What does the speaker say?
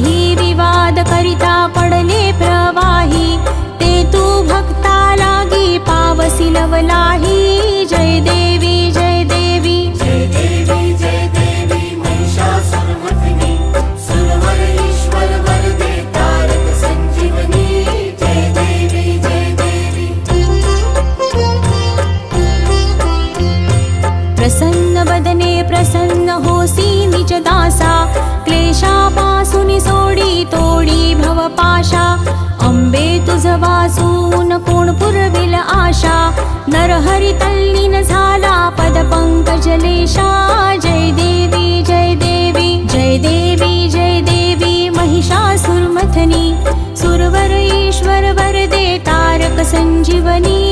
काही विवाद करिता पडले प्रवाही, ते तू भक्ता लागी पावसी नवलाही। जय देवी जय देवी जय देवी जय देवी महिषासुरमर्दिनी, सुरवर ईश्वर वरदे तारक संजीवनी। जय देवी जय देवी। प्रसन्न वदने प्रसन्न होसी निज दासा, क्लेशापासून सोडी तोडी भवपाशा। अंबे तुझ वाचून कोण पुरविल आशा, नरहरी तल्लीन झाला पद पंकजलेशा। जय देवी जय देवी जय देवी जय देवी महिषासुरमथनी, सुरवर ईश्वर वरदे तारक संजीवनी।